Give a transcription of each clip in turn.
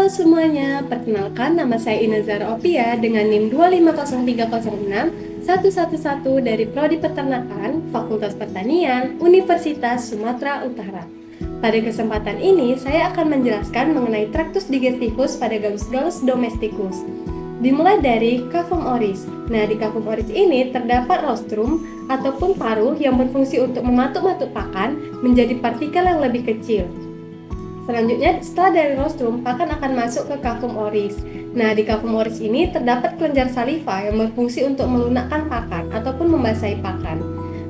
semuanya, perkenalkan nama saya Inazara Opia dengan NIM 250306111 dari Prodi Peternakan, Fakultas Pertanian, Universitas Sumatera Utara. Pada kesempatan ini, saya akan menjelaskan mengenai traktus digestivus pada Gallus domesticus. Dimulai dari cavum oris. Nah, di cavum oris ini terdapat rostrum ataupun paruh yang berfungsi untuk mematuk-matuk pakan menjadi partikel yang lebih kecil. Selanjutnya, setelah dari rostrum, pakan akan masuk ke cavum oris. Nah, di cavum oris ini terdapat kelenjar saliva yang berfungsi untuk melunakkan pakan ataupun membasahi pakan.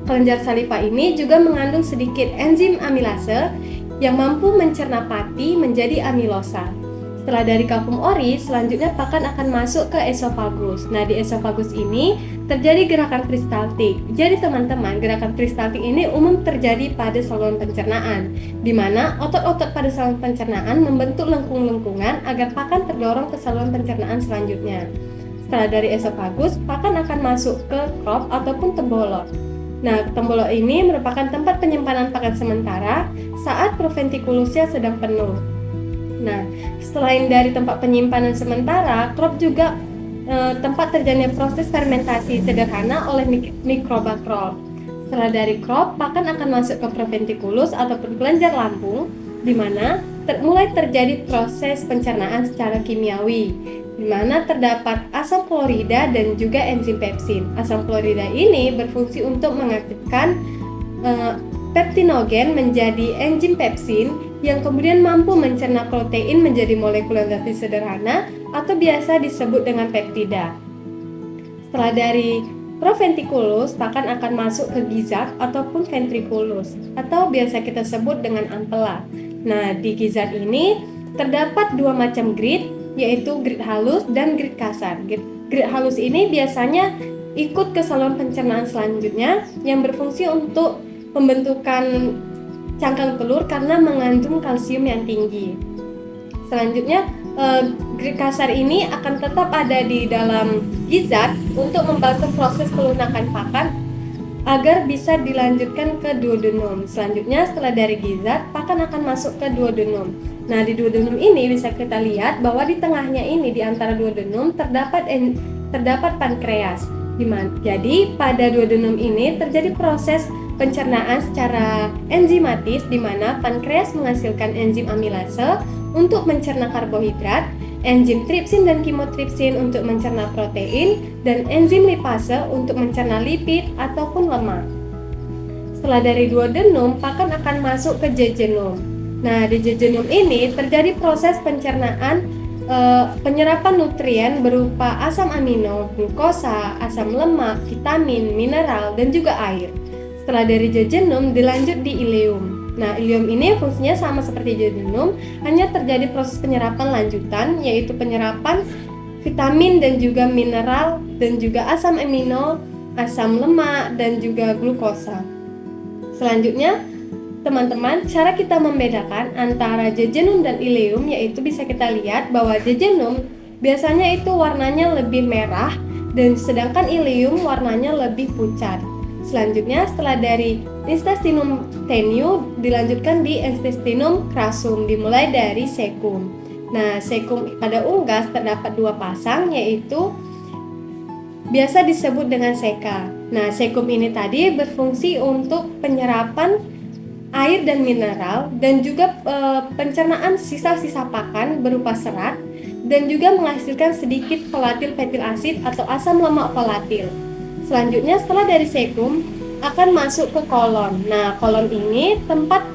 Kelenjar saliva ini juga mengandung sedikit enzim amilase yang mampu mencerna pati menjadi amilosa. Setelah dari cavum oris, selanjutnya pakan akan masuk ke esofagus. Nah, di esofagus ini terjadi gerakan peristaltik. Jadi teman-teman, gerakan peristaltik ini umum terjadi pada saluran pencernaan, di mana otot-otot pada saluran pencernaan membentuk lengkung-lengkungan agar pakan terdorong ke saluran pencernaan selanjutnya. Setelah dari esofagus, pakan akan masuk ke crop ataupun tembolok. Nah, tembolok ini merupakan tempat penyimpanan pakan sementara saat proventikulusnya sedang penuh. Nah, selain dari tempat penyimpanan sementara, crop juga tempat terjadinya proses fermentasi sederhana oleh mikroba crop. Setelah dari crop, pakan akan masuk ke proventikulus ataupun kelenjar lambung, di mana mulai terjadi proses pencernaan secara kimiawi, di mana terdapat asam klorida dan juga enzim pepsin. Asam klorida ini berfungsi untuk mengaktifkan peptinogen menjadi enzim pepsin yang kemudian mampu mencerna protein menjadi molekul yang lebih sederhana atau biasa disebut dengan peptida. Setelah dari proventikulus, pakan akan masuk ke gizzard ataupun ventriculus atau biasa kita sebut dengan ampela. Nah, di gizzard ini terdapat dua macam grid, yaitu grid halus dan grid kasar. Grid halus ini biasanya ikut ke saluran pencernaan selanjutnya yang berfungsi untuk pembentukan cangkang telur karena mengandung kalsium yang tinggi. Selanjutnya, grid kasar ini akan tetap ada di dalam gizzard untuk membantu proses pelunakan pakan agar bisa dilanjutkan ke duodenum. Selanjutnya, setelah dari gizzard, pakan akan masuk ke duodenum. Nah, di duodenum ini bisa kita lihat bahwa di tengahnya ini, di antara duodenum terdapat pankreas. Jadi, pada duodenum ini terjadi proses pencernaan secara enzimatis di mana pankreas menghasilkan enzim amilase untuk mencerna karbohidrat, enzim tripsin dan kimotripsin untuk mencerna protein, dan enzim lipase untuk mencerna lipid ataupun lemak. Setelah dari duodenum, pakan akan masuk ke jejunum. Nah, di jejunum ini terjadi proses pencernaan penyerapan nutrien berupa asam amino, glukosa, asam lemak, vitamin, mineral, dan juga air. Setelah dari jejunum dilanjut di ileum. Nah, ileum ini fungsinya sama seperti jejunum, hanya terjadi proses penyerapan lanjutan, yaitu penyerapan vitamin dan juga mineral dan juga asam amino, asam lemak dan juga glukosa. Selanjutnya, teman-teman, cara kita membedakan antara jejunum dan ileum yaitu bisa kita lihat bahwa jejunum biasanya itu warnanya lebih merah dan sedangkan ileum warnanya lebih pucat. Selanjutnya, setelah dari intestinum tenue dilanjutkan di intestinum crassum, dimulai dari cecum. Nah, cecum pada unggas terdapat dua pasang, yaitu biasa disebut dengan ceca. Nah, cecum ini tadi berfungsi untuk penyerapan air dan mineral dan juga pencernaan sisa-sisa pakan berupa serat dan juga menghasilkan sedikit volatil fetil asid atau asam lemak volatil. Selanjutnya, setelah dari cecum akan masuk ke kolon. Nah, kolon ini tempat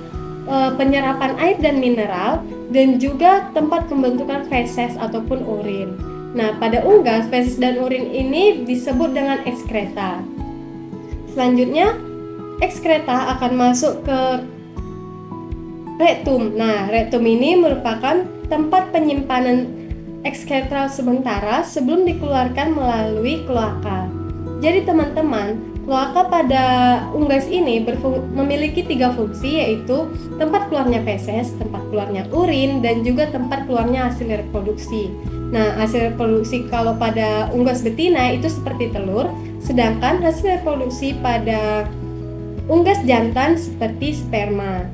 penyerapan air dan mineral dan juga tempat pembentukan feses ataupun urin. Nah, pada unggas, feses dan urin ini disebut dengan ekskreta. Selanjutnya, ekskreta akan masuk ke rektum. Nah, rektum ini merupakan tempat penyimpanan ekskretal sementara sebelum dikeluarkan melalui kloaka. Jadi teman-teman, kloaka pada unggas ini memiliki tiga fungsi, yaitu tempat keluarnya feses, tempat keluarnya urin, dan juga tempat keluarnya hasil reproduksi. Nah, hasil reproduksi kalau pada unggas betina itu seperti telur, sedangkan hasil reproduksi pada unggas jantan seperti sperma.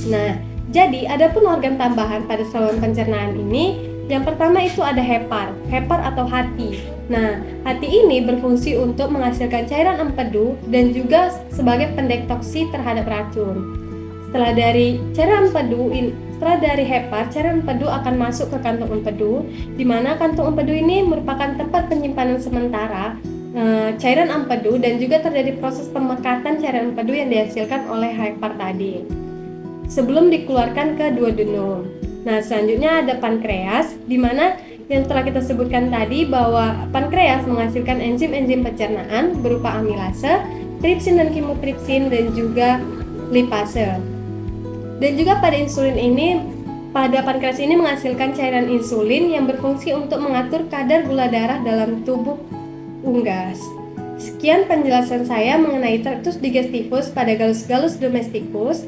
Nah, jadi adapun organ tambahan pada saluran pencernaan ini Yang pertama itu ada hepar atau hati. Nah, hati ini berfungsi untuk menghasilkan cairan empedu dan juga sebagai pendeteksi terhadap racun. Setelah dari hepar, cairan empedu akan masuk ke kantung empedu, di mana kantung empedu ini merupakan tempat penyimpanan sementara cairan empedu dan juga terjadi proses pemekatan cairan empedu yang dihasilkan oleh hepar tadi sebelum dikeluarkan ke duodenum. Nah, selanjutnya ada pankreas, di mana yang telah kita sebutkan tadi bahwa pankreas menghasilkan enzim-enzim pencernaan berupa amilase, tripsin dan kimotripsin dan juga lipase. Dan juga pada pankreas ini menghasilkan cairan insulin yang berfungsi untuk mengatur kadar gula darah dalam tubuh unggas. Sekian penjelasan saya mengenai tractus digestivus pada Gallus domesticus.